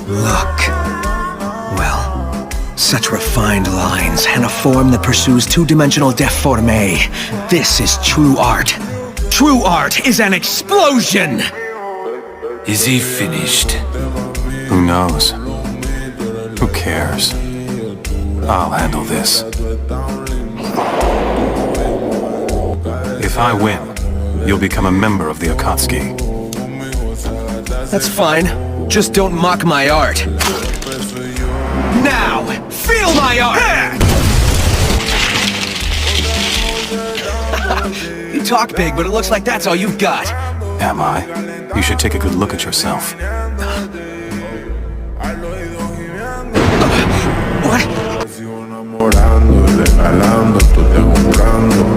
Look. Well, such refined lines and a form that pursues two-dimensional deforme. This is true art. True art is an explosion! Is he finished? Who knows? Who cares? I'll handle this. If I win, you'll become a member of the Akatsuki. That's fine. Just don't mock my art. Now, feel my art! You talk big, but it looks like that's all you've got. Am I? You should take a good look at yourself. What? Enamorando, regalando, tú te buscando.